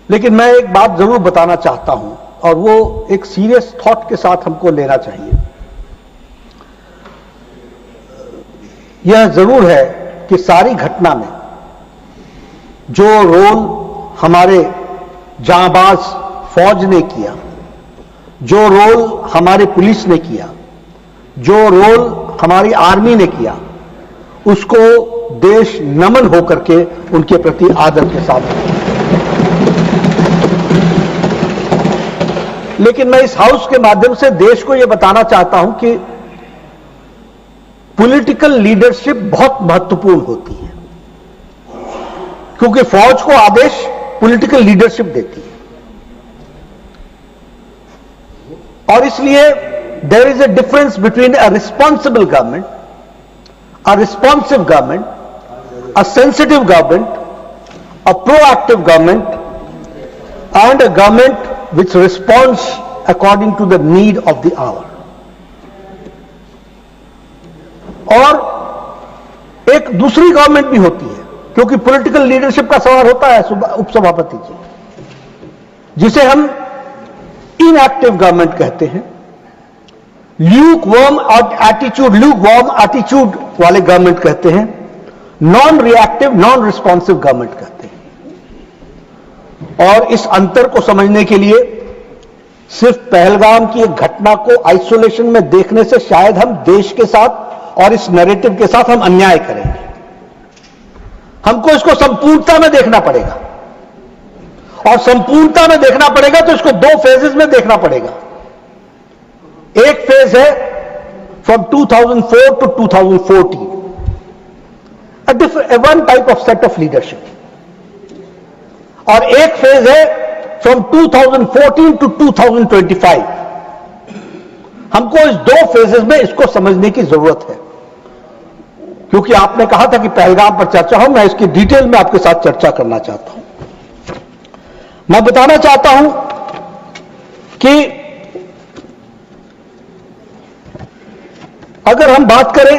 लेकिन मैं एक बात जरूर बताना चाहता हूं और वो एक सीरियस थॉट के साथ हमको लेना चाहिए। यह जरूर है कि सारी घटना में जो रोल हमारे जांबाज फौज ने किया, जो रोल हमारी पुलिस ने किया, जो रोल हमारी आर्मी ने किया, उसको देश नमन होकर के उनके प्रति आदर के साथ। लेकिन मैं इस हाउस के माध्यम से देश को यह बताना चाहता हूं कि पॉलिटिकल लीडरशिप बहुत महत्वपूर्ण होती है, क्योंकि फौज को आदेश पॉलिटिकल लीडरशिप देती है। और इसलिए there is a difference between a responsible government, a responsive government, a sensitive government, a proactive government, and a government which responds according to the need of the hour. और एक दूसरी government भी होती है, क्योंकि पॉलिटिकल लीडरशिप का सवाल होता है उपसभापति जी, जिसे हम इनएक्टिव गवर्नमेंट कहते हैं, ल्यूकवार्म एटीट्यूड वाले गवर्नमेंट कहते हैं, non reactive non responsive government कहते हैं। और इस अंतर को समझने के लिए सिर्फ पहलगाम की एक घटना को आइसोलेशन में देखने से शायद हम देश के साथ और इस नैरेटिव के साथ हम अन्याय करेंगे। हमको इसको संपूर्णता में देखना पड़ेगा, और संपूर्णता में देखना पड़ेगा तो इसको दो फेजेस में देखना पड़ेगा। एक फेज है from 2004 to 2014, one type of set of leadership, और एक फेज है फ्रॉम 2014 टू 2025। हमको इस दो फेजेस में इसको समझने की जरूरत है, क्योंकि आपने कहा था कि पहलगाम पर चर्चा हो, मैं इसकी डिटेल में आपके साथ चर्चा करना चाहता हूं। मैं बताना चाहता हूं कि अगर हम बात करें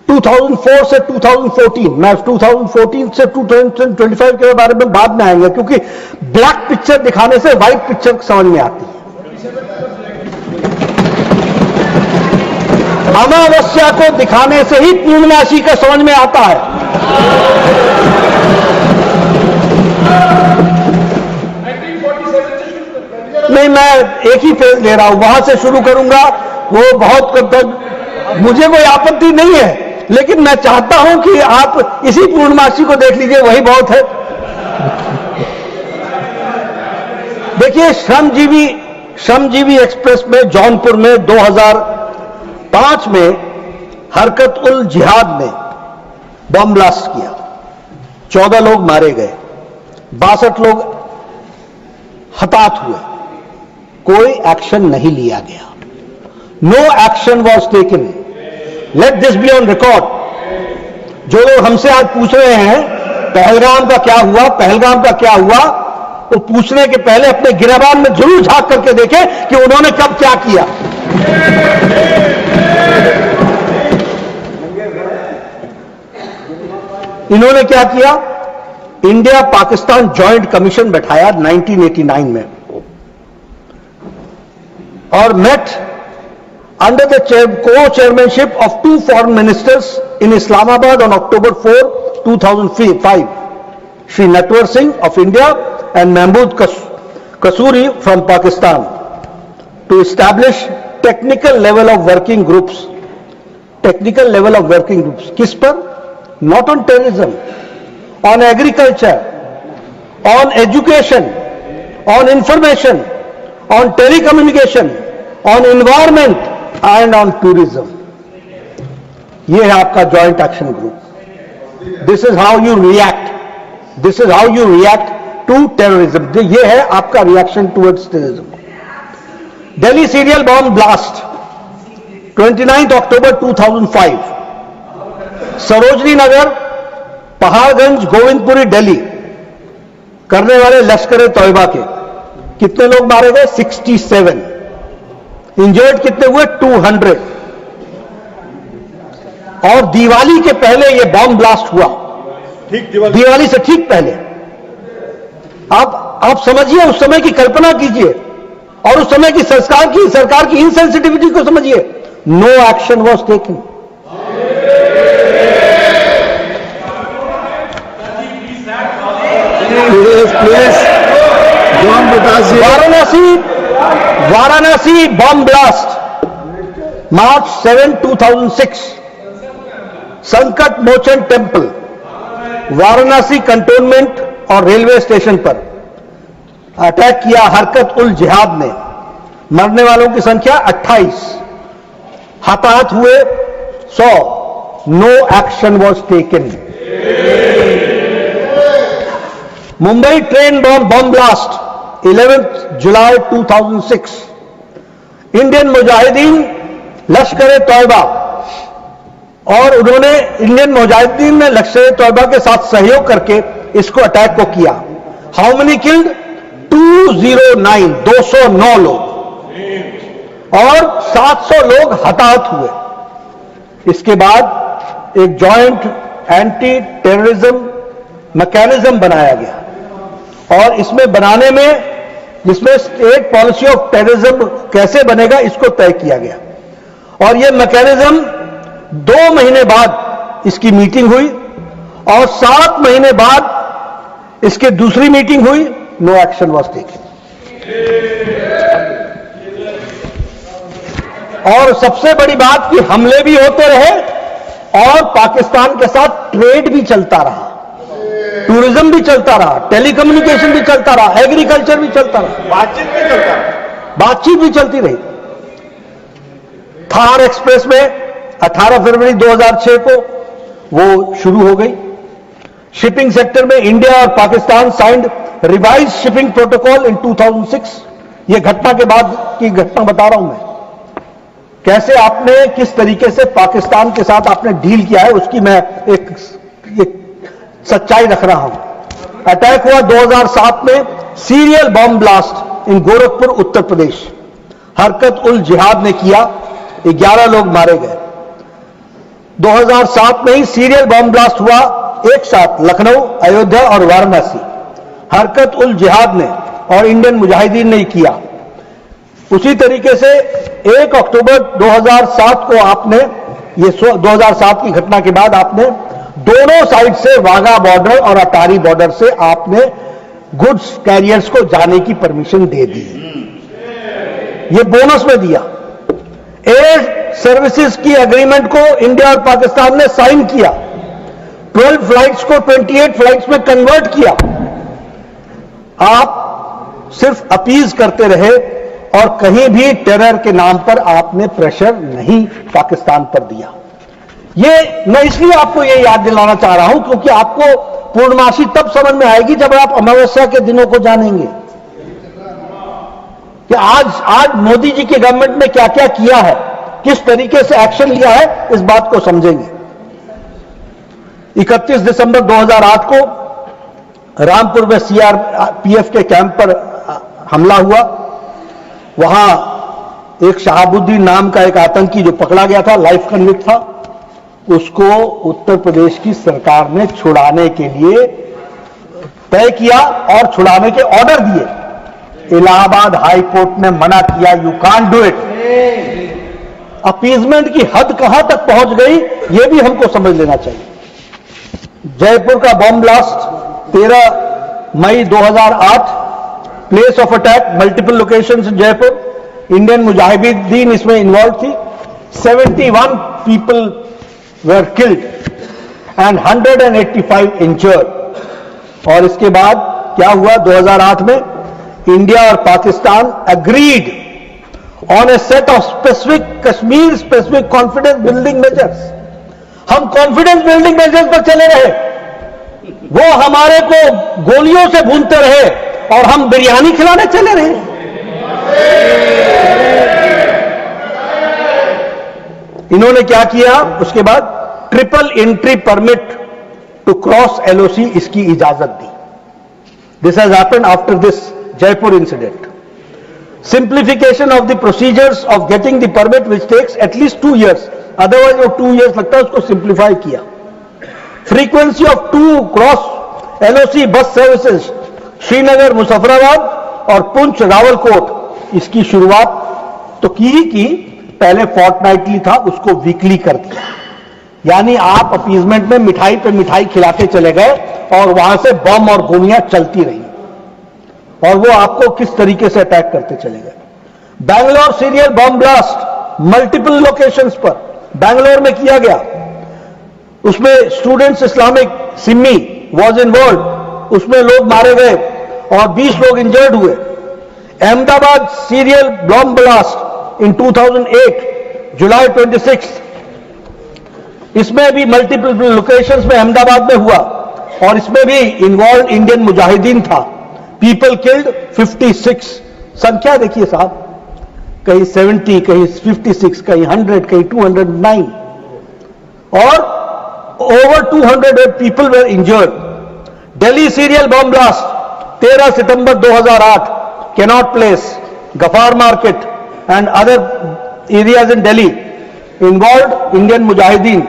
2004 से 2014, मैं 2014 से 2025 के बारे में बाद में आएंगे, क्योंकि ब्लैक पिक्चर दिखाने से व्हाइट पिक्चर समझ में आती है। अमावस्या को दिखाने से ही पूर्णमासी का समझ में आता है। नहीं, मैं एक ही फेज ले रहा हूं, वहां से शुरू करूंगा। वो बहुत, मुझे कोई आपत्ति नहीं है, लेकिन मैं चाहता हूं कि आप इसी पूर्णमासी को देख लीजिए, वही बहुत है। देखिए, श्रमजीवी एक्सप्रेस में जौनपुर में 2005 में हरकत उल जिहाद ने बम ब्लास्ट किया, 14 लोग मारे गए, 62 लोग हताहत हुए, कोई एक्शन नहीं लिया गया। No action was taken. Let this be on record. जो लोग हमसे आज पूछ रहे हैं पहलगाम का क्या हुआ, पहलगाम का क्या हुआ, वो पूछने के पहले अपने गिरबान में जरूर झांक करके देखें कि उन्होंने कब क्या किया। इन्होंने क्या किया? इंडिया पाकिस्तान जॉइंट कमीशन बैठाया 1989 में, और met under the co-chairmanship of two foreign ministers in Islamabad on October 4, 2005, Shri Natwar Singh of India and Mahmood Kasuri from Pakistan, to establish technical level of working groups. Technical level of working groups. किस पर? Not on terrorism, on agriculture, on education, on information, on telecommunication, on environment and on tourism. ये है आपका joint action group. This is how you react, this is how you react to terrorism. ये है आपका reaction towards terrorism. Delhi serial bomb blast 29 October 2005, Sarojini Nagar, Paharganj, Govindpuri, Delhi करने वाले लश्कर तौयबा के कितने लोग मारे गए? 67। इंजर्ड कितने हुए? 200। और दिवाली के पहले यह बॉम्ब ब्लास्ट हुआ, ठीक दिवाली से ठीक पहले। अब आप समझिए, उस समय की कल्पना कीजिए और उस समय की सरकार की इनसेंसिटिविटी को समझिए। No action was taken. Varanasi bomb blast, March 7, 2006, Sankat Mochan temple, Varanasi cantonment और रेलवे स्टेशन पर अटैक किया हरकत उल जिहाद ने। मरने वालों की संख्या 28, हताहत हुए 100। No action was taken. Mumbai train bomb blast 11 July 2006, Indian Mujahideen Lashkar Taiba, और उन्होंने इंडियन मुजाहिदीन ने लश्कर तौयबा के साथ सहयोग करके इसको अटैक को किया। How many killed? 209, 209 लोग और 700 लोग हताहत हुए। इसके बाद एक जॉइंट एंटी टेररिज्म मैकेनिज्म बनाया गया और इसमें बनाने में, जिसमें स्टेट पॉलिसी ऑफ टेररिज्म कैसे बनेगा इसको तय किया गया। और यह मैकेनिज्म 2 महीने बाद इसकी मीटिंग हुई और 7 महीने बाद इसकी दूसरी मीटिंग हुई। No action was taken. और सबसे बड़ी बात कि हमले भी होते रहे और पाकिस्तान के साथ ट्रेड भी चलता रहा, टूरिज्म भी चलता रहा, टेलीकम्युनिकेशन भी चलता रहा, एग्रीकल्चर भी चलता रहा, बातचीत भी चलती रही। थार एक्सप्रेस में 18 फरवरी 2006 को वो शुरू हो गई। शिपिंग सेक्टर में इंडिया और Pakistan signed revise shipping protocol इन 2006। यह घटना के बाद की घटना बता रहा हूं मैं, कैसे आपने किस तरीके से पाकिस्तान के साथ आपने डील किया है उसकी मैं एक सच्चाई रख रहा हूं। अटैक हुआ 2007 में, serial bomb blast in Gorakhpur Uttar Pradesh, हरकत उल जिहाद ने किया, 11 लोग मारे गए। 2007 में ही सीरियल बॉम्ब ब्लास्ट हुआ एक साथ लखनऊ, अयोध्या और वाराणसी। हरकत उल जिहाद ने और इंडियन मुजाहिदीन ने किया। उसी तरीके से 1 अक्टूबर 2007 को आपने, ये 2007 की घटना के बाद आपने दोनों साइड से वाघा बॉर्डर और अटारी बॉर्डर से आपने गुड्स कैरियर्स को जाने की परमिशन दे दी। ये बोनस में दिया। एयर सर्विसेज की एग्रीमेंट को इंडिया और पाकिस्तान ने साइन किया। 12 फ्लाइट्स को 28 फ्लाइट्स में कन्वर्ट किया। आप सिर्फ अपीज करते रहे और कहीं भी टेरर के नाम पर आपने प्रेशर नहीं पाकिस्तान पर दिया। ये मैं इसलिए आपको ये याद दिलाना चाह रहा हूं क्योंकि आपको पूर्णमासी तब समझ में आएगी जब आप अमावस्या के दिनों को जानेंगे कि आज मोदी जी की गवर्नमेंट ने क्या क्या किया है, किस तरीके से एक्शन लिया है, इस बात को समझेंगे। 31 दिसंबर 2008 को रामपुर में सीआरपीएफ के कैंप पर हमला हुआ। वहां एक शहाबुद्दीन नाम का एक आतंकी जो पकड़ा गया था, लाइफ कन्विक्ट था, उसको उत्तर प्रदेश की सरकार ने छुड़ाने के लिए तय किया और छुड़ाने के ऑर्डर दिए। इलाहाबाद हाई कोर्ट ने मना किया, you can't do it. Appeasement की हद कहां तक पहुंच गई यह भी हमको समझ लेना चाहिए। जयपुर का bomb blast 13 May 2008, place of attack multiple locations in Jaipur. Indian Mujahideen इसमें इन्वॉल्व थी। 71 people were killed and 185 injured। और इसके बाद क्या हुआ 2008 में, इंडिया और Pakistan agreed on a set of specific Kashmir specific confidence building measures। हम confidence building measures पर चले रहे, वो हमारे को गोलियों से भूनते रहे और हम बिरयानी खिलाने चले रहे। इन्होंने क्या किया उसके बाद, triple entry permit to cross LOC इसकी इजाजत दी। This has happened after this Jaipur incident. Simplification of the procedures of getting the permit which takes at least 2 years, otherwise वो 2 years लगता है, उसको सिंप्लीफाई किया। Frequency of 2 cross LOC bus services Srinagar Muzaffarabad और पुंछ रावलकोट इसकी शुरुआत तो की ही की, पहले फोर्टनाइटली था, उसको वीकली कर दिया। यानी आप अपीजमेंट में मिठाई पे मिठाई खिलाते चले गए और वहां से बम और गोलियां चलती रही और वो आपको किस तरीके से अटैक करते चले गए। Bangalore serial bomb blast multiple locations पर बैंगलोर में किया गया, उसमें students Islamic Simi was involve, उसमें लोग मारे गए और 20 लोग इंजर्ड हुए। Ahmedabad serial bomb blast in 2008 जुलाई 26, इसमें भी मल्टीपल लोकेशंस में अहमदाबाद में हुआ और इसमें भी इन्वॉल्व इंडियन मुजाहिदीन था। पीपल किल्ड 56, संख्या देखिए साहब, कहीं 70, कहीं 56, कहीं 100, कहीं 209 और over 200 people were injured. Delhi serial bomb blast 13 September 2008, Connaught Place, Gaffar market and other areas in Delhi, involve Indian Mujahideen,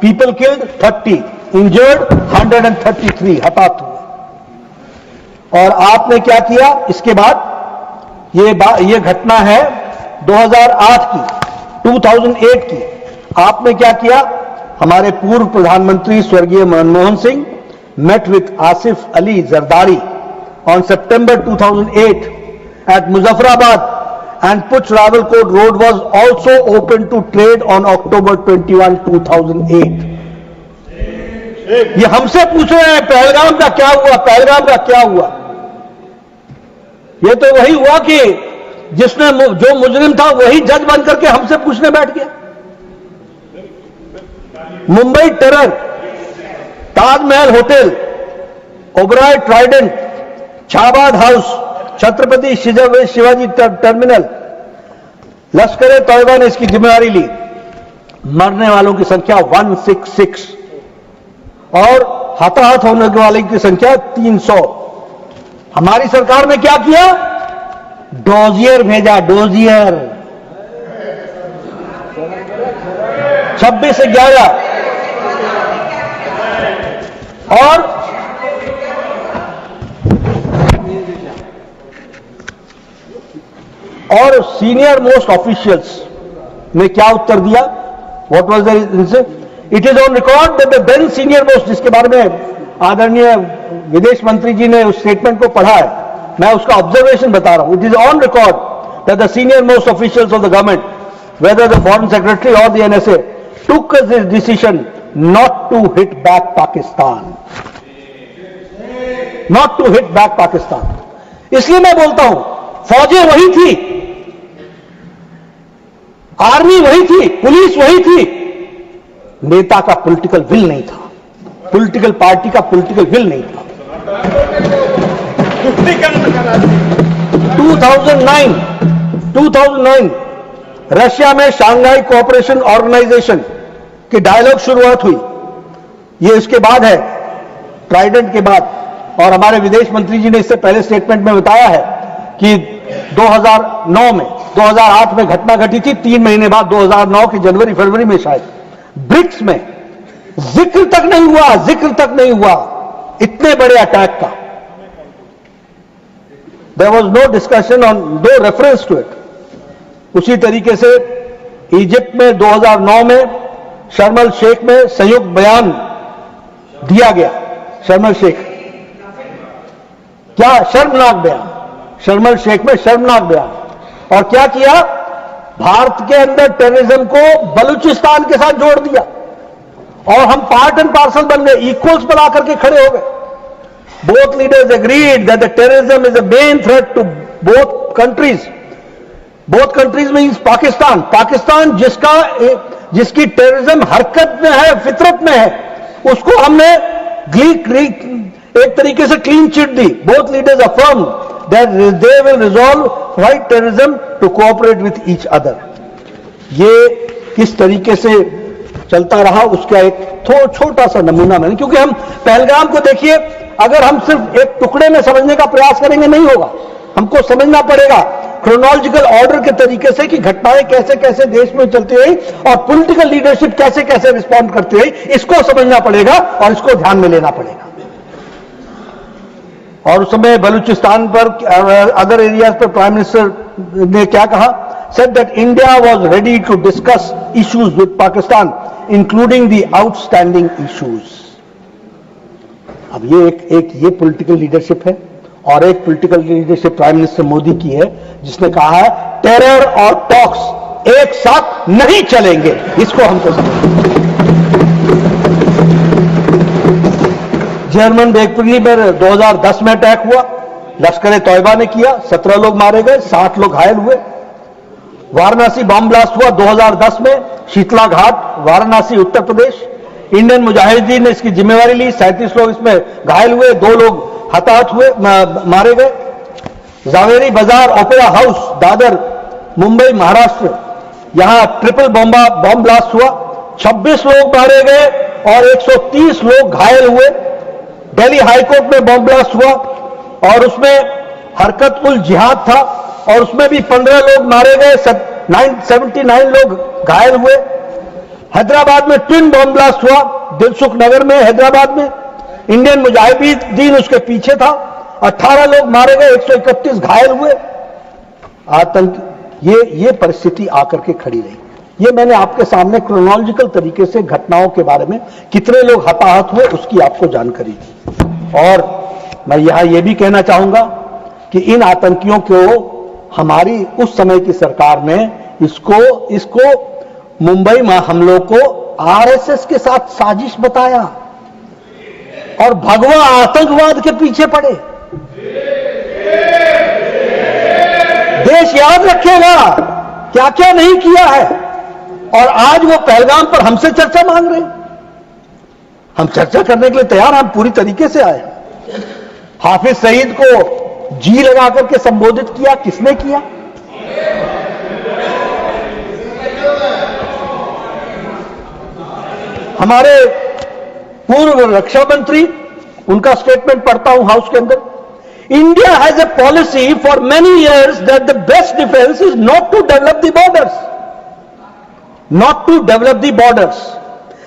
people killed 30, injured 133, हताहत हुए। और आपने क्या किया इसके बाद, ये घटना है 2008 की, 2008 की। आपने क्या किया, हमारे पूर्व प्रधानमंत्री स्वर्गीय Manmohan Singh met with Asif Ali Zardari on September 2008 at Muzaffarabad, and Puch Rawalkot road was also open to trade on October 21, 2008. ये हमसे पूछ रहे हैं पहलगाम का क्या हुआ, पहलगाम का क्या हुआ। ये तो वही हुआ कि जिसने जो मुजरिम था वही जज बन करके हमसे पूछने बैठ गया। Mumbai terror, Taj Mahal hotel, Oberoi Trident, Chabad house, Chhatrapati Shivaji terminal, Lashkar e Taiba ने इसकी जिम्मेदारी ली। मरने वालों की संख्या 166 और हताहत होने वाले की संख्या 300। हमारी सरकार ने क्या किया, डोजियर भेजा, डोजियर 26/11 और सीनियर मोस्ट ऑफिशियल्स ने क्या उत्तर दिया, what was the, it is on record that the then senior most, जिसके बारे में आदरणीय विदेश मंत्री जी ने उस स्टेटमेंट को पढ़ा है, मैं उसका ऑब्जर्वेशन बता रहा हूं। It is on record that the senior most officials of the government, whether the foreign secretary और the NSA, took this decision not to hit back Pakistan, not to hit back Pakistan। इसलिए मैं बोलता हूं, फौजें वही थी, army वही थी, police वही थी, नेता का पॉलिटिकल विल नहीं था, पॉलिटिकल पार्टी का पॉलिटिकल विल नहीं था। 2009 रशिया में शांघाई कोऑपरेशन ऑर्गेनाइजेशन की डायलॉग शुरुआत हुई। ये इसके बाद है, ट्राइडेंट के बाद। और हमारे विदेश मंत्री जी ने इससे पहले स्टेटमेंट में बताया है कि 2009 में, 2008 में घटना घटी थी, 3 महीने बाद 2009 के जनवरी फरवरी में शायद ब्रिक्स में जिक्र तक नहीं हुआ, जिक्र तक नहीं हुआ इतने बड़े अटैक का। There was no discussion on, no reference to it. उसी तरीके से इजिप्ट में 2009 में शर्म अल शेख में संयुक्त बयान दिया गया। शर्म अल शेख, क्या शर्मनाक बयान, शर्म अल शेख में शर्मनाक बयान। और क्या किया, भारत के अंदर टेररिज्म को बलूचिस्तान के साथ जोड़ दिया और हम पार्ट एंड पार्सल बन गए, इक्वल्स बना करके खड़े हो गए। Both leaders agreed that the terrorism is the main threat to both countries. Both countries means Pakistan, Pakistan जिसकी टेररिज्म हरकत में है, फितरत में है, उसको हमने एक तरीके से क्लीन चिट दी। Both leaders affirm that they will resolve fight terrorism to cooperate with each other. ये किस तरीके से चलता रहा उसका एक छोटा सा नमूना मैंने, क्योंकि हम पहलगाम को देखिए, अगर हम सिर्फ एक टुकड़े में समझने का प्रयास करेंगे नहीं होगा, हमको समझना पड़ेगा क्रोनोलॉजिकल ऑर्डर के तरीके से कि घटनाएं कैसे कैसे देश में चलती रही और पॉलिटिकल लीडरशिप कैसे कैसे रिस्पॉन्ड करती रही, इसको समझना पड़ेगा और इसको ध्यान में लेना पड़ेगा। और उस समय बलूचिस्तान पर अदर एरियाज पर प्राइम मिनिस्टर ने क्या कहा, said that India was ready to discuss issues with Pakistan including the outstanding issues. अब ये पॉलिटिकल लीडरशिप है, और एक political leadership prime minister Modi की है जिसने कहा है टेरर और टॉक्स एक साथ नहीं चलेंगे। इसको हमको समझना। जर्मन बेकरी पर 2010 में अटैक हुआ, लश्कर ए तौयबा ने किया, 17 लोग मारे गए, 60 लोग घायल हुए। वाराणसी बम ब्लास्ट हुआ 2010 में, शीतला घाट, वाराणसी, उत्तर प्रदेश। इंडियन मुजाहिदीन ने इसकी जिम्मेवारी ली, 37 लोग इसमें घायल हुए, 2 लोग हताहत हुए, मारे गए। जावेरी बाजार ओपेरा हाउस, दादर, मुंबई, महाराष्ट्र, यहां ट्रिपल बम ब्लास्ट हुआ, 26 लोग मारे गए और 130 लोग घायल हुए। दिल्ली हाईकोर्ट में बम ब्लास्ट हुआ और उसमें हरकत उल जिहाद था और उसमें भी 15 लोग मारे गए, 79 लोग घायल हुए। हैदराबाद में ट्विन बम ब्लास्ट हुआ, दिलसुख नगर में, हैदराबाद में। इंडियन मुजाहिदीन उसके पीछे था, 18 लोग मारे गए, 131 घायल हुए। आतंक, ये परिस्थिति आकर के खड़ी रही। ये मैंने आपके सामने क्रोनोलॉजिकल तरीके से घटनाओं के बारे में कितने लोग हताहत हुए उसकी आपको जानकारी दी। और मैं यहां यह भी कहना चाहूंगा कि इन आतंकियों को हमारी उस समय की सरकार ने इसको मुंबई में हमलों को आरएसएस के साथ साजिश बताया और भगवा आतंकवाद के पीछे पड़े। देश याद रखेगा क्या क्या नहीं किया है, और आज वो पहलगाम पर हमसे चर्चा मांग रहे हैं। हम चर्चा करने के लिए तैयार, हम पूरी तरीके से आए। हाफिज सईद को जी लगा करके संबोधित किया, किसने किया? हमारे पूर्व रक्षा मंत्री, उनका स्टेटमेंट पढ़ता हूं हाउस के अंदर। India has a policy for many years that the best defence is not to develop the borders, not to develop the borders.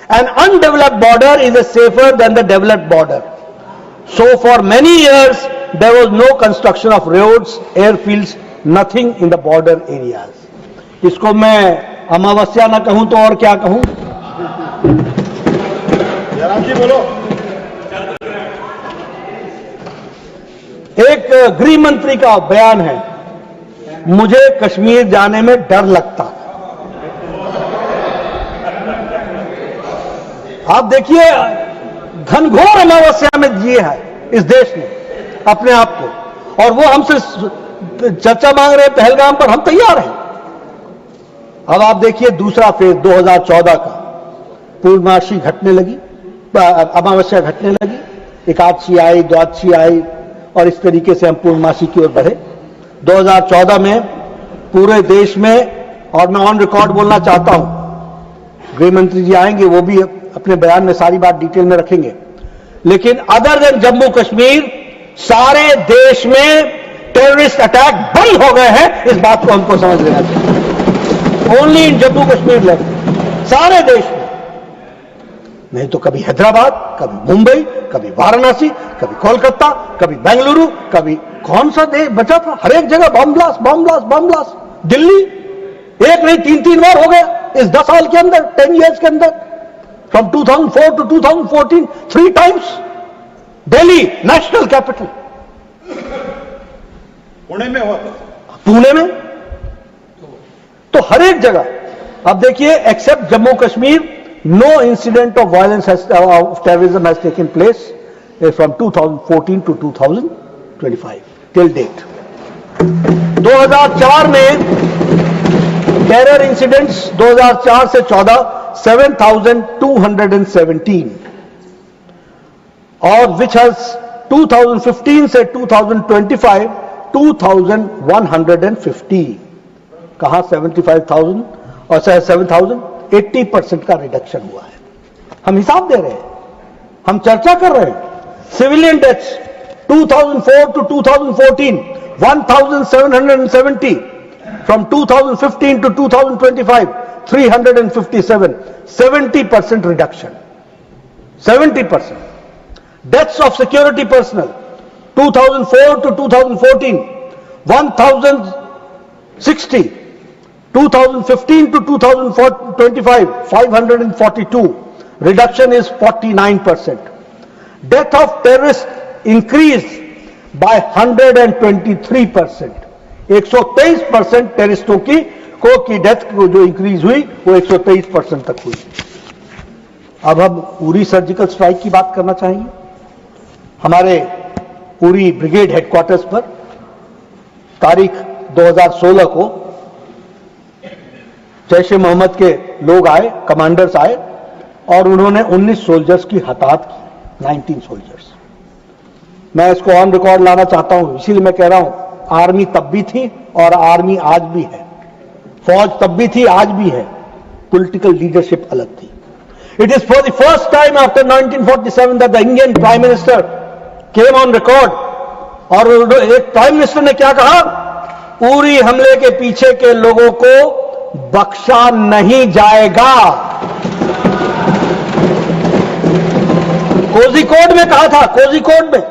An undeveloped border is safer than the developed border. So for many years there was no construction of roads, airfields, nothing in the border areas. इसको मैं अमावस्या ना कहूं तो और क्या कहूं? जयराम जी बोलो। एक गृह मंत्री का बयान है, मुझे कश्मीर जाने में डर लगता। आप देखिए घनघोर अमावस्या में जिए है इस देश ने अपने आप को, और वो हमसे चर्चा मांग रहे हैं पहलगाम पर। हम तैयार हैं। अब आप देखिए दूसरा फेज 2014 का, पूर्णमासी घटने लगी, अमावस्या घटने लगी, एकादशी आई, द्वादशी आई, और इस तरीके से हम पूर्णमासी की ओर बढ़े। 2014 में पूरे देश में, और मैं ऑन रिकॉर्ड बोलना चाहता हूं, गृह मंत्री जी आएंगे, वो भी अपने बयान में सारी बात डिटेल में रखेंगे, लेकिन अदर देन जम्मू कश्मीर सारे देश में टेररिस्ट अटैक बंद हो गए हैं। इस बात को हमको समझ लेना चाहिए। Only in Jammu Kashmir level, सारे देश में नहीं तो कभी हैदराबाद, कभी मुंबई, कभी वाराणसी, कभी कोलकाता, कभी बेंगलुरु, कभी कौन सा देश बचा था, हर एक जगह bomb blast, bomb blast, bomb blast. Delhi एक नहीं 3-3 बार हो गया इस 10 साल के अंदर, 10 ईयर्स के अंदर। From 2004 to 2014, 3 times. Delhi, national capital. Pune में हुआ, पुणे में तो हर एक जगह। अब देखिए, except Jammu Kashmir, no incident of violence of terrorism has taken place from 2014 to 2025 till date. 2004 में टेरर इंसिडेंट्स 2004 से 14 7,217, और विच हैज 2015 से 2025 2,150। कहां 75,000 और 7,000, 80% का रिडक्शन हुआ है। हम हिसाब दे रहे हैं, हम चर्चा कर रहे हैं। Civilian deaths 2004 to 2014 1,770, from 2015 to 2025 357, 70% reduction, 70%. Deaths of security personnel 2004 to 2014, 1060. 2015 to 2025, 542. Reduction is 49%. Death of terrorists increased by 123%. 123% टेररिस्टों की डेथ जो इंक्रीज हुई वो 123% तक हुई। अब हम उरी सर्जिकल स्ट्राइक की बात करना चाहेंगे। हमारे उरी ब्रिगेड हेडक्वार्टर्स पर तारीख 2016 को जैश ए मोहम्मद के लोग आए, कमांडर्स आए और उन्होंने 19 सोल्जर्स की हताहत की, 19 सोल्जर्स। मैं इसको ऑन रिकॉर्ड लाना चाहता हूं, इसीलिए मैं कह रहा हूं आर्मी तब भी थी और आर्मी आज भी है, फौज तब भी थी आज भी है, पॉलिटिकल लीडरशिप अलग थी। It is for the first time after 1947 that the Indian prime minister came on record और एक प्राइम मिनिस्टर ने क्या कहा, उरी हमले के पीछे के लोगों को बख्शा नहीं जाएगा। कोझिकोड में कहा था, कोझिकोड में,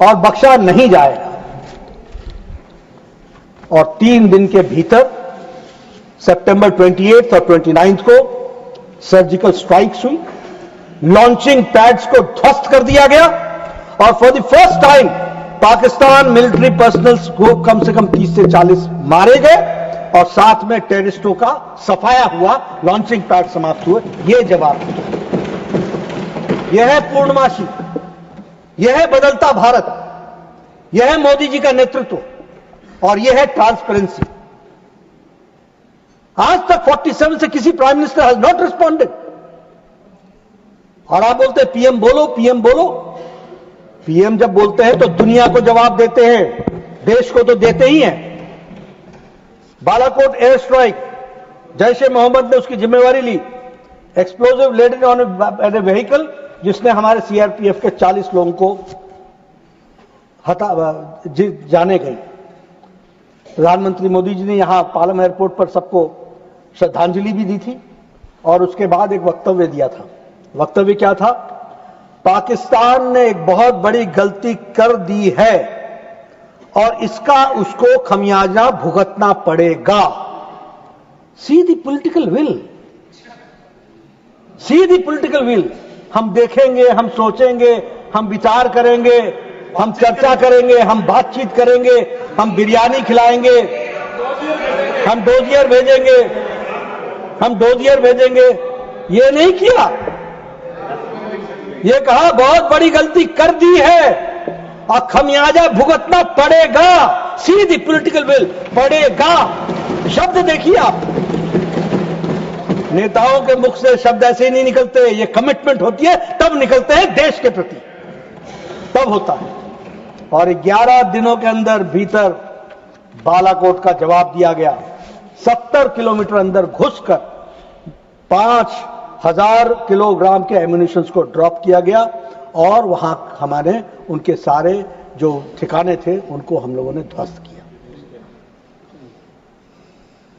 और बख्शा नहीं जाएगा। और 3 दिन के भीतर सितंबर 28 और 29 को सर्जिकल स्ट्राइक्स हुई, लॉन्चिंग पैड्स को ध्वस्त कर दिया गया और for the first time Pakistan military personnels को कम से कम 30 से 40 मारे गए और साथ में टेररिस्टों का सफाया हुआ, लॉन्चिंग पैड समाप्त हुए। यह जवाब, यह है पूर्णमासी, यह है बदलता भारत, यह है मोदी जी का नेतृत्व और यह है ट्रांसपेरेंसी। आज तक 47 से किसी prime minister has not responded. और आप बोलते हैं पीएम बोलो, पीएम बोलो। पीएम जब बोलते हैं तो दुनिया को जवाब देते हैं, देश को तो देते ही हैं। बालाकोट एयर स्ट्राइक, जैश ए मोहम्मद ने उसकी जिम्मेवारी ली, explosive laden on a vehicle, जिसने हमारे सीआरपीएफ के 40 लोगों को जाने गई। प्रधानमंत्री मोदी जी ने यहां पालम एयरपोर्ट पर सबको श्रद्धांजलि भी दी थी और उसके बाद एक वक्तव्य दिया था। वक्तव्य क्या था, पाकिस्तान ने एक बहुत बड़ी गलती कर दी है और इसका उसको खमियाजा भुगतना पड़ेगा। See the political will, see the political will. हम देखेंगे, हम सोचेंगे, हम विचार करेंगे, हम चर्चा करेंगे, हम बातचीत करेंगे, हम बिरयानी खिलाएंगे, हम डोजियर भेजेंगे, हम डोजियर भेजेंगे। ये नहीं किया, ये कहा बहुत बड़ी गलती कर दी है और खमियाजा भुगतना पड़ेगा। सी द पॉलिटिकल विल, पड़ेगा। शब्द देखिए आप, नेताओं के मुख से शब्द ऐसे ही नहीं निकलते, ये कमिटमेंट होती है तब निकलते हैं देश के प्रति, तब होता है। और 11 दिनों के अंदर भीतर बालाकोट का जवाब दिया गया। 70 किलोमीटर अंदर घुसकर 5000 किलोग्राम के एम्यूनिशंस को ड्रॉप किया गया और वहां हमारे उनके सारे जो ठिकाने थे उनको हम लोगों ने ध्वस्त किया।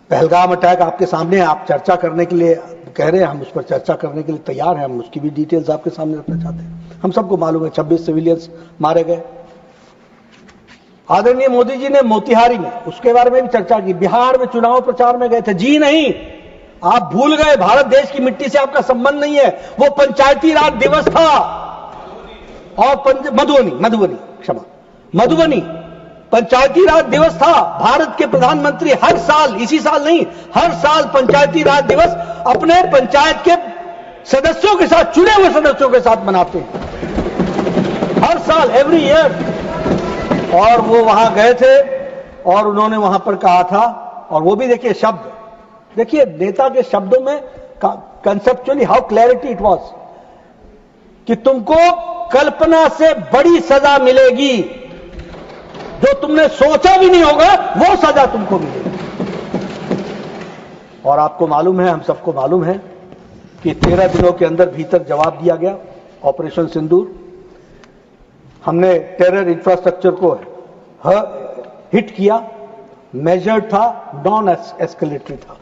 पहलगाम अटैक आपके सामने, आप चर्चा करने के लिए कह रहे हैं, हम उस पर चर्चा करने के लिए तैयार हैं। हम उसकी भी डिटेल्स आपके सामने रखना चाहते हैं। हम सबको मालूम है 26 सिविलियंस मारे गए। आदरणीय मोदी जी ने मोतिहारी में उसके बारे में भी चर्चा की। बिहार में चुनाव प्रचार में गए थे। जी नहीं, आप भूल गए, भारत देश की मिट्टी से आपका संबंध नहीं है। वो पंचायती राज दिवस था और मधुबनी पंचायती राज दिवस था। भारत के प्रधानमंत्री हर साल, इसी साल नहीं, हर साल पंचायती राज दिवस अपने पंचायत के सदस्यों के साथ, चुने हुए सदस्यों के साथ मनाते हैं, हर साल, एवरी ईयर। और वो वहां गए थे और उन्होंने वहां पर कहा था, और वो भी देखिए शब्द, देखिए नेता के शब्दों में conceptually how clarity it was, कि तुमको कल्पना से बड़ी सजा मिलेगी, जो तुमने सोचा भी नहीं होगा वो सजा तुमको मिलेगी। और आपको मालूम है, हम सबको मालूम है कि 13 दिनों के अंदर भीतर जवाब दिया गया। ऑपरेशन सिंदूर, हमने टेरर इंफ्रास्ट्रक्चर को हिट किया, मेजर्ड था, नॉन एस्केलेटरी था।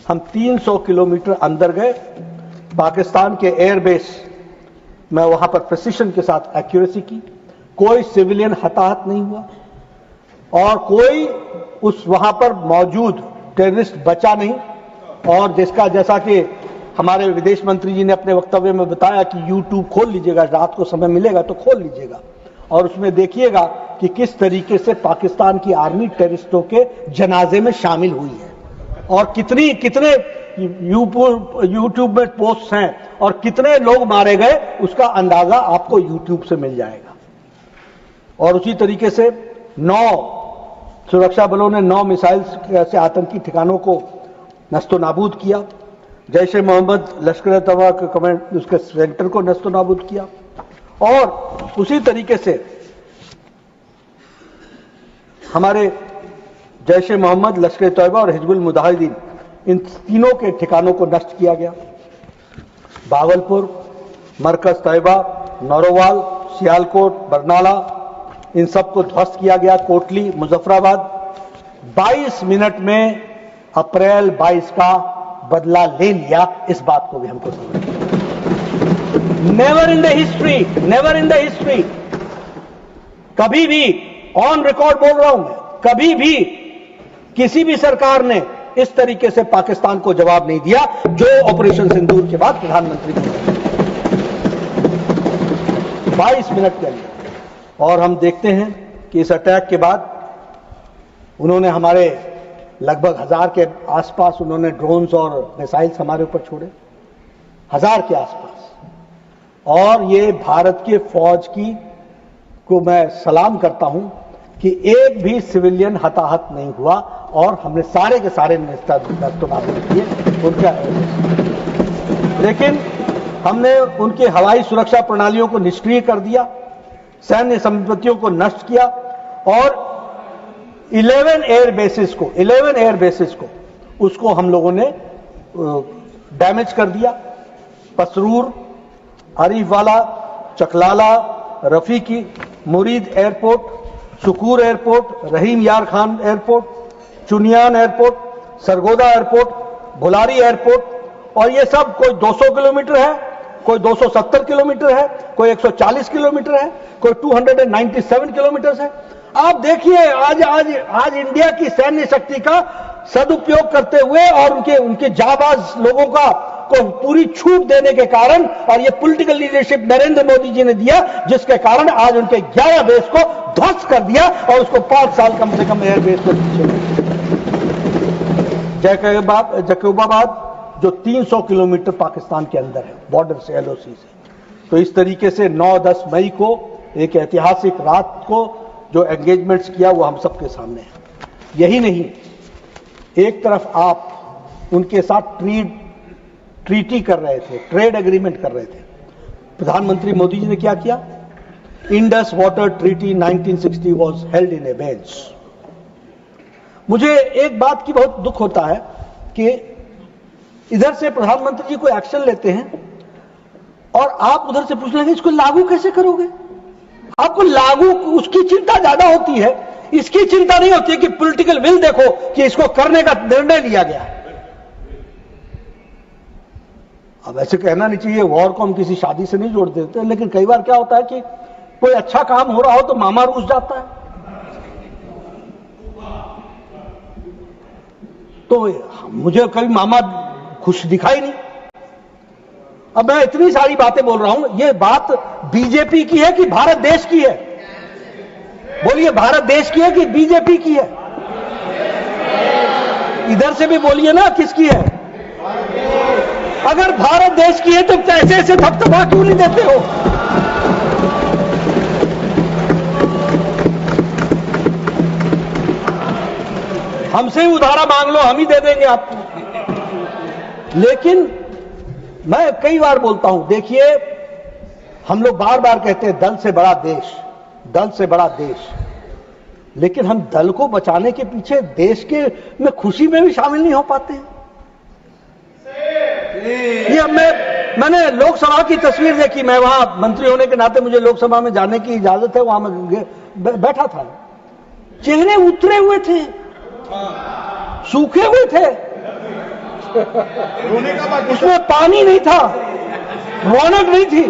हम 300 किलोमीटर अंदर गए, पाकिस्तान के एयरबेस में वहां पर प्रिसिशन के साथ एक्यूरेसी की, कोई सिविलियन हताहत नहीं हुआ और कोई उस वहां पर मौजूद टेररिस्ट बचा नहीं। और जिसका जैसा कि हमारे विदेश मंत्री जी ने अपने वक्तव्य में बताया कि YouTube खोल लीजिएगा, रात को समय मिलेगा तो खोल लीजिएगा और उसमें देखिएगा कि किस तरीके से पाकिस्तान की आर्मी टेररिस्टों के जनाजे में शामिल हुई है और कितने YouTube में पोस्ट हैं और कितने लोग मारे गए, उसका अंदाजा आपको YouTube से मिल जाएगा। और उसी तरीके से 9 सुरक्षा बलों ने 9 मिसाइल से आतंकी ठिकानों को नस्तो नाबूद किया। जैश ए मोहम्मद लश्कर तैयबा के कमांड उसके सेंटर को नस्तो नाबूद किया। और उसी तरीके से हमारे जैश ए मोहम्मद, लश्कर तैयबा और हिजबुल मुजाहिदीन, इन तीनों के ठिकानों को नष्ट किया गया। भागलपुर, मरकज तैयबा, नौरोवाल, सियालकोट, बरनाला, इन सबको ध्वस्त किया गया। कोटली, मुजफ्फराबाद। 22 मिनट में अप्रैल 22 का बदला ले लिया, इस बात को भी हमको समझना। नेवर इन द हिस्ट्री, कभी भी, ऑन रिकॉर्ड बोल रहा हूं मैं, कभी भी किसी भी सरकार ने इस तरीके से पाकिस्तान को जवाब नहीं दिया जो ऑपरेशन सिंदूर के बाद प्रधानमंत्री ने 22 मिनट के अंदर। और हम देखते हैं कि इस अटैक के बाद उन्होंने हमारे लगभग 1000 के आसपास उन्होंने ड्रोन्स और मिसाइल्स हमारे ऊपर छोड़े, 1000 के आसपास। और ये भारत के फौज की को मैं सलाम करता हूं कि एक भी सिविलियन हताहत नहीं हुआ और हमने सारे के सारे नस्तोनाबूद किए उनका। लेकिन हमने उनके हवाई सुरक्षा प्रणालियों को निष्क्रिय कर दिया, सैन्य संपत्तियों को नष्ट किया और 11 एयर बेसिस को उसको हम लोगों ने डैमेज कर दिया। Pasrur, Arifwala, Chaklala, Rafiqui, Murid airport, Sukkur airport, Rahim Yar Khan airport, Chunian airport, Sargodha airport, Bholari airport. और ये सब कोई 200 किलोमीटर है, कोई 270 किलोमीटर है, कोई 140 किलोमीटर है, कोई 297 किलोमीटर है। आप देखिए आज इंडिया की सैन्य शक्ति का सदुपयोग करते हुए और उनके जाबाज लोगों को पूरी छूट देने के कारण, और ये पॉलिटिकल लीडरशिप नरेंद्र मोदी जी ने दिया, जिसके कारण आज उनके 11 बेस को ध्वस्त कर दिया और उसको 5 साल कम से कम एयरबेस को जैकबाबाद जो 300 किलोमीटर पाकिस्तान के अंदर है बॉर्डर से, LOC से। तो इस तरीके से 9-10 मई को एक ऐतिहासिक रात को जो एंगेजमेंट्स किया वो हम सबके सामने है। यही नहीं, एक तरफ आप उनके साथ ट्रीटी कर रहे थे, ट्रेड एग्रीमेंट कर रहे थे। प्रधानमंत्री मोदी जी ने क्या किया? Indus water treaty 1960 was held in abeyance. मुझे एक बात की बहुत दुख होता है कि इधर से प्रधानमंत्री जी कोई एक्शन लेते हैं और आप उधर से पूछ रहे हैं इसको लागू कैसे करोगे। आपको लागू उसकी चिंता ज्यादा होती है, इसकी चिंता नहीं होती है कि पॉलिटिकल विल देखो कि इसको करने का निर्णय लिया गया। अब ऐसे कहना नहीं चाहिए, वॉर को हम किसी शादी से नहीं जोड़ देते, लेकिन कई बार क्या होता है कि कोई अच्छा काम हो रहा हो तो मामा रूस जाता है। तो मुझे कभी मामा खुश दिखाई नहीं। अब मैं इतनी सारी बातें बोल रहा हूं, ये बात बीजेपी की है कि भारत देश की है? बोलिए, भारत देश की है कि बीजेपी की है? इधर से भी बोलिए ना, किसकी है? अगर भारत देश की है तो ऐसे ऐसे थपथपा क्यों नहीं देते हो? हमसे ही उधारा मांग लो, हम ही दे देंगे आपको। लेकिन मैं कई बार बोलता हूं, देखिए हम लोग बार बार कहते हैं दल से बड़ा देश, दल से बड़ा देश, लेकिन हम दल को बचाने के पीछे देश के में खुशी में भी शामिल नहीं हो पाते हैं। ये मैंने लोकसभा की तस्वीर देखी, मैं वहां मंत्री होने के नाते मुझे लोकसभा में जाने की इजाजत है, वहां मैं बैठा था, चेहरे उतरे हुए थे, सूखे हुए थे, उसमें पानी नहीं था, रौनक नहीं थी।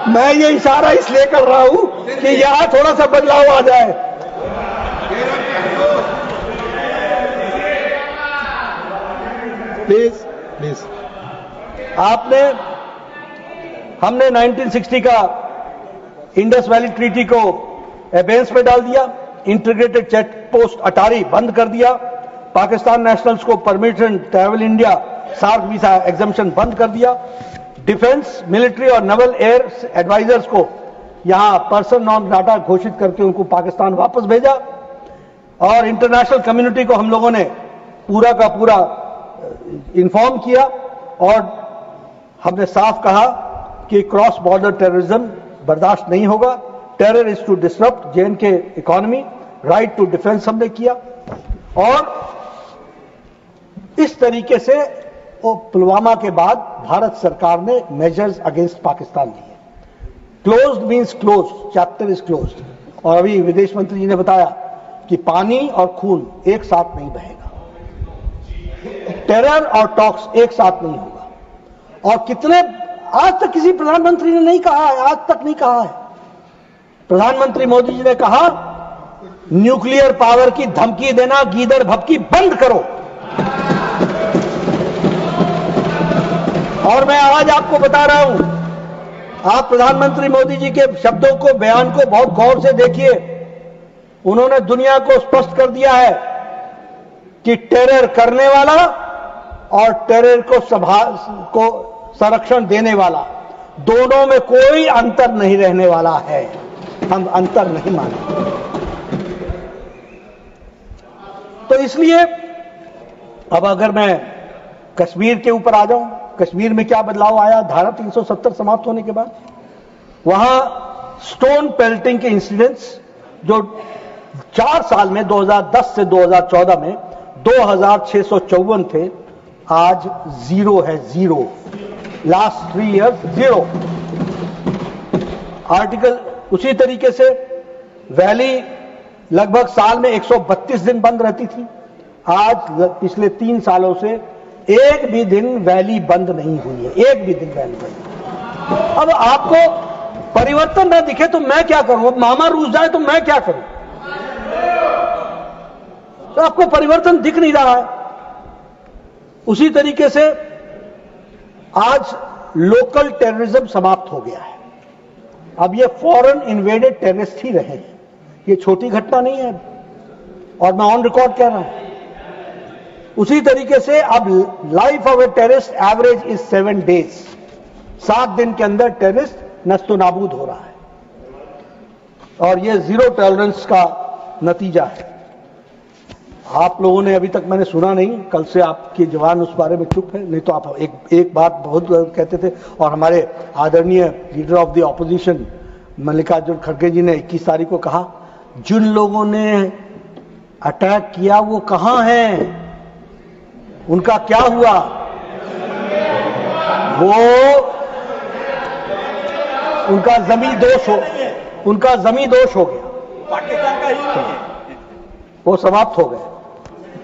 मैं ये इशारा इसलिए कर रहा हूं कि यहां थोड़ा सा बदलाव आ जाए। प्लीज प्लीज, हमने 1960 का इंडस वैली ट्रीटी को एबेंस में डाल दिया, इंटीग्रेटेड चेक पोस्ट अटारी बंद कर दिया, पाकिस्तान नेशनल्स को permission travel India SAARC visa exemption बंद कर दिया, डिफेंस, मिलिट्री और नेवल एयर एडवाइजर्स को यहां पर्सन नॉन ग्राटा घोषित करके उनको पाकिस्तान वापस भेजा, और इंटरनेशनल कम्युनिटी को हम लोगों ने पूरा का पूरा इन्फॉर्म किया, और हमने साफ कहा कि क्रॉस बॉर्डर टेररिज्म बर्दाश्त नहीं होगा, terror is to disrupt J and K economy, right to defence हमने किया, और इस तरीके से पुलवामा के बाद भारत सरकार ने मेजर्स अगेंस्ट पाकिस्तान लिए। Closed means closed, chapter is closed. और अभी विदेश मंत्री जी ने बताया कि पानी और खून एक साथ नहीं बहेगा, टेरर और टॉक्स एक साथ नहीं होगा। और कितने, आज तक किसी प्रधानमंत्री ने नहीं कहा है, आज तक नहीं कहा है। प्रधानमंत्री मोदी जी ने कहा न्यूक्लियर पावर की धमकी देना, गीदड़ भभकी बंद करो। और मैं आज आपको बता रहा हूं, आप प्रधानमंत्री मोदी जी के शब्दों को, बयान को बहुत गौर से देखिए। उन्होंने दुनिया को स्पष्ट कर दिया है कि टेरर करने वाला और टेरर को संरक्षण देने वाला, दोनों में कोई अंतर नहीं रहने वाला है। हम अंतर नहीं मानते। तो इसलिए अब अगर मैं कश्मीर के ऊपर आ जाऊं, कश्मीर में क्या बदलाव आया धारा 370 समाप्त होने के बाद? वहां स्टोन पेल्टिंग के इंसिडेंट्स जो 4 साल में 2010 से 2014 में 2654 थे, आज 0 है, 0। Last 3 years 0। आर्टिकल उसी तरीके से वैली लगभग साल में 132 दिन बंद रहती थी, आज पिछले 3 सालों से एक भी दिन वैली बंद नहीं हुई है, एक भी दिन वैली बंद। अब आपको परिवर्तन न दिखे तो मैं क्या करूं? अब मामा रूस जाए तो मैं क्या करूं? तो आपको परिवर्तन दिख नहीं रहा है। उसी तरीके से आज लोकल टेररिज्म समाप्त हो गया है। अब ये फॉरेन इन्वेडेड टेररिस्ट ही रहे हैं, ये छोटी घटना नहीं है, और मैं ऑन रिकॉर्ड कह रहा हूं। उसी तरीके से अब life of a terrorist average is 7 days, 7 दिन के अंदर टेररिस्ट नस्तो नाबूद हो रहा है, और ये 0 टॉलरेंस का नतीजा है। आप लोगों ने अभी तक मैंने सुना नहीं, कल से आपकी जवान उस बारे में चुप है, नहीं तो आप एक बात बहुत कहते थे। और हमारे आदरणीय leader of the opposition Mallikarjun खड़गे जी ने 21 तारीख को कहा, जिन लोगों ने अटैक किया वो कहां हैं, उनका क्या हुआ? वो उनका जमी दोष हो गया, पाकिस्तान का ही वो समाप्त हो गए।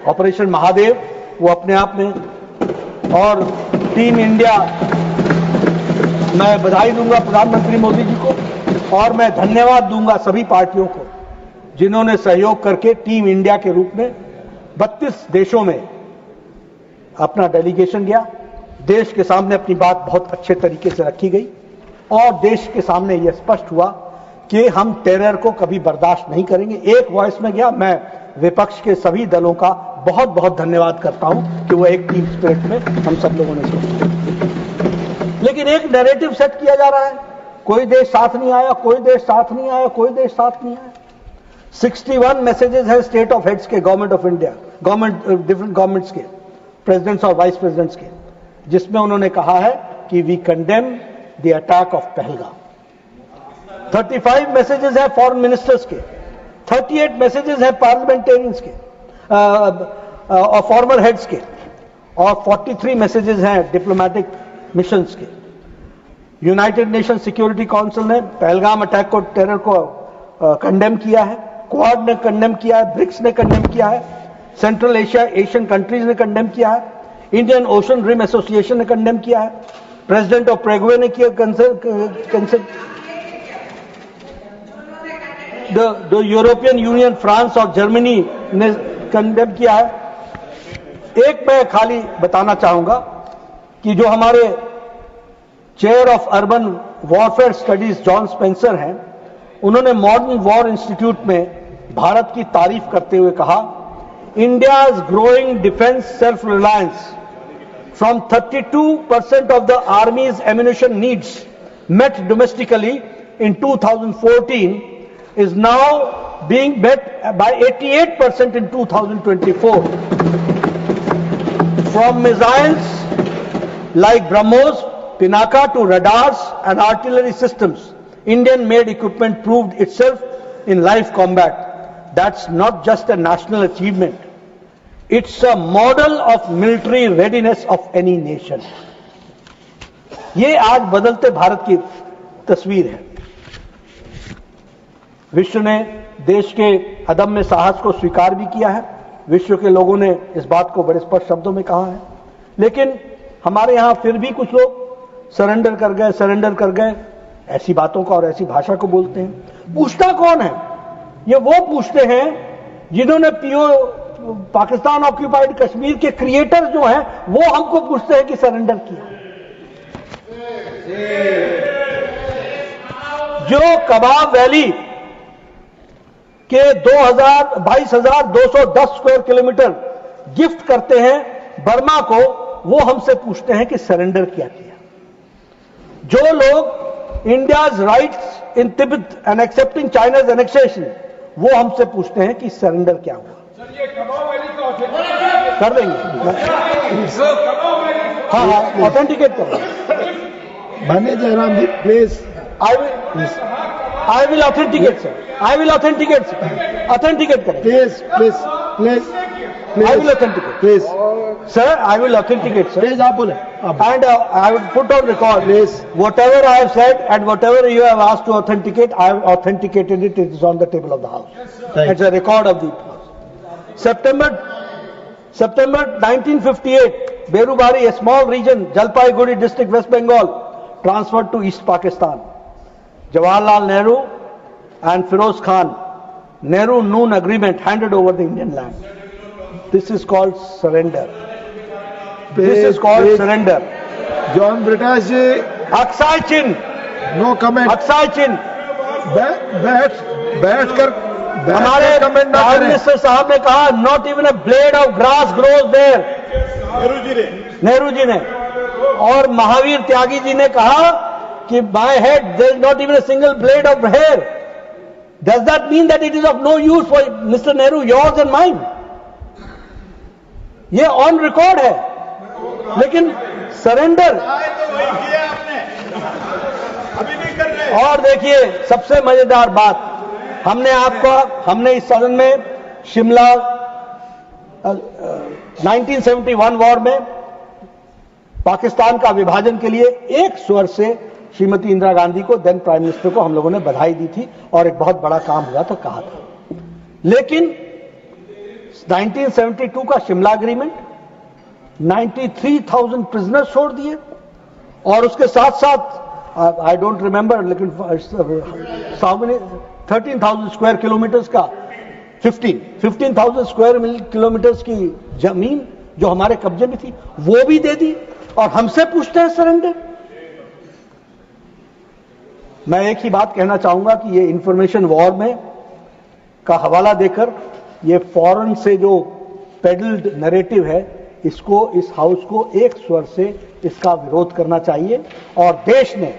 ऑपरेशन महादेव वो अपने आप में, और टीम इंडिया, मैं बधाई दूंगा प्रधानमंत्री मोदी जी को, और मैं धन्यवाद दूंगा सभी पार्टियों को जिन्होंने सहयोग करके टीम इंडिया के रूप में 32 देशों में अपना डेलीगेशन गया। देश के सामने अपनी बात बहुत अच्छे तरीके से रखी गई, और देश के सामने यह स्पष्ट हुआ कि हम टेरर को कभी बर्दाश्त नहीं करेंगे। एक वॉइस में गया। मैं विपक्ष के सभी दलों का बहुत बहुत धन्यवाद करता हूं कि वो एक टीम स्पिरिट में हम सब लोगों ने सोचा। लेकिन एक नैरेटिव सेट किया जा रहा है, कोई देश साथ नहीं आया, कोई देश साथ नहीं आया, कोई देश साथ नहीं आया। 61 मैसेजेस हैं स्टेट ऑफ हेड्स के, government of India, different governments के, प्रेसिडेंट्स और वाइस प्रेसिडेंट्स के, जिसमें उन्होंने कहा है कि we condemn the attack of Pahalgam. 35 messages हैं फॉरेन मिनिस्टर्स के, 38 मैसेजेस हैं पार्लियामेंटेरियंस के और फॉर्मर हेड्स के, और 43 मैसेजेस हैं डिप्लोमेटिक मिशंस के। यूनाइटेड नेशन सिक्योरिटी काउंसिल ने पहलगाम अटैक को, टेरर को कंडेम किया है, क्वाड ने कंडेम किया है, ब्रिक्स ने कंडेम किया है, सेंट्रल एशियन कंट्रीज ने कंडेम किया है, इंडियन ओशन रिम एसोसिएशन ने कंडेम किया है, प्रेसिडेंट ऑफ प्रेगवे ने किया concern, the European union, France और जर्मनी ने कंडेम किया है। एक मैं खाली बताना चाहूंगा कि जो हमारे chair of urban warfare studies John Spencer हैं, उन्होंने मॉडर्न वॉर इंस्टीट्यूट में भारत की तारीफ करते हुए कहा, India's growing defence self reliance from 32% of the army's ammunition needs met domestically in 2014 is now being met by 88% in 2024. From missiles like BrahMos, Pinaka to radars and artillery systems, Indian-made equipment proved itself in live combat. That's not just a national achievement. It's a model of military readiness of any nation. ये आज बदलते भारत की तस्वीर है। विश्व ने देश के अदम्य साहस को स्वीकार भी किया है। विश्व के लोगों ने इस बात को बड़े स्पष्ट शब्दों में कहा है। लेकिन हमारे यहां फिर भी कुछ लोग सरेंडर कर गए ऐसी बातों का और ऐसी भाषा को बोलते हैं। पूछता कौन है? ये वो पूछते हैं जिन्होंने पाकिस्तान ऑक्यूपाइड कश्मीर के क्रिएटर जो हैं, वो हमको पूछते हैं कि सरेंडर किया। जो कबाब वैली के 22,210 स्क्वायर किलोमीटर गिफ्ट करते हैं बर्मा को, वो हमसे पूछते हैं कि सरेंडर क्या किया। जो लोग India's rights in Tibet and accepting China's annexation, वो हमसे पूछते हैं कि सरेंडर क्या हुआ। सर ये कबाब वैली का कर देंगे, हाँ ऑथेंटिकेट कर देंगे। माननीय जयराम जी please, I will authenticate, sir. I will authenticate, sir. Authenticate करें। Please please please I will authenticate. Please Sir, I will authenticate, sir. Please आप बोले। And I will put on record. Please. Whatever I have said and whatever you have asked to authenticate, I have authenticated it. It is on the table of the House. It's a record of the House. September 1958, Berubari, a small region, Jalpaiguri district, West Bengal, transferred to East Pakistan. Jawaharlal Nehru and Firoz Khan, Nehru-Noon agreement handed over the Indian land. This is called surrender. This is called surrender. John Brittas ji, Aksai Chin, no comment. Aksai Chin. बैठकर हमारे comment ना prime करें। Minister साहब ने कहा, not even a blade of grass grows there. Nehru ji ने और महावीर त्यागी जी ने कहा कि my head there is not even a single blade of hair. Does that mean that it is of no use for mister Nehru, yours and mine? ये on record है। लेकिन surrender और देखिए, सबसे मजेदार बात, हमने इस सदन में शिमला 1971 वॉर में पाकिस्तान का विभाजन के लिए एक स्वर से श्रीमती इंदिरा गांधी को, देन प्राइम मिनिस्टर को, हम लोगों ने बधाई दी थी और एक बहुत बड़ा काम हुआ तो कहा था। लेकिन 1972 का शिमला एग्रीमेंट 93,000 प्रिजनर्स छोड़ दिए और उसके साथ साथ आई डोंट रिमेंबर, लेकिन 13,000 स्क्वायर किलोमीटर्स का 15,000 स्क्वायर किलोमीटर्स की जमीन जो हमारे कब्जे में थी वो भी दे दी और हमसे पूछते हैं सरेंडर। मैं एक ही बात कहना चाहूंगा कि ये इंफॉर्मेशन वॉर में का हवाला देकर ये फॉरेन से जो पेडल्ड नैरेटिव है, इसको, इस हाउस को एक स्वर से इसका विरोध करना चाहिए और देश ने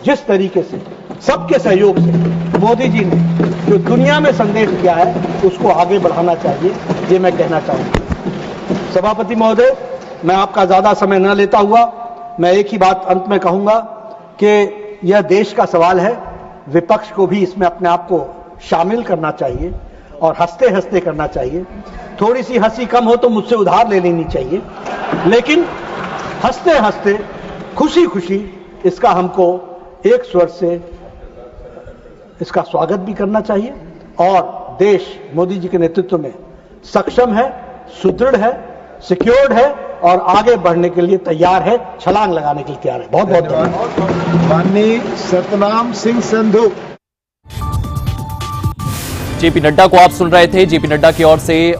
जिस तरीके से सबके सहयोग से मोदी जी ने जो दुनिया में संदेश दिया है उसको आगे बढ़ाना चाहिए, ये मैं कहना चाहूंगा। सभापति महोदय, मैं आपका ज्यादा समय न लेता हुआ मैं एक ही बात अंत में कहूंगा कि यह देश का सवाल है, विपक्ष को भी इसमें अपने आप को शामिल करना चाहिए और हंसते हंसते करना चाहिए। थोड़ी सी हंसी कम हो तो मुझसे उधार ले लेनी चाहिए, लेकिन हंसते हंसते खुशी खुशी इसका हमको एक स्वर से इसका स्वागत भी करना चाहिए। और देश मोदी जी के नेतृत्व में सक्षम है, सुदृढ़ है, सिक्योर्ड है और आगे बढ़ने के लिए तैयार है, छलांग लगाने के लिए तैयार है। बहुत बहुत धन्यवाद। माननीय सतनाम सिंह संधू। जेपी नड्डा को आप सुन रहे थे। जेपी नड्डा की ओर से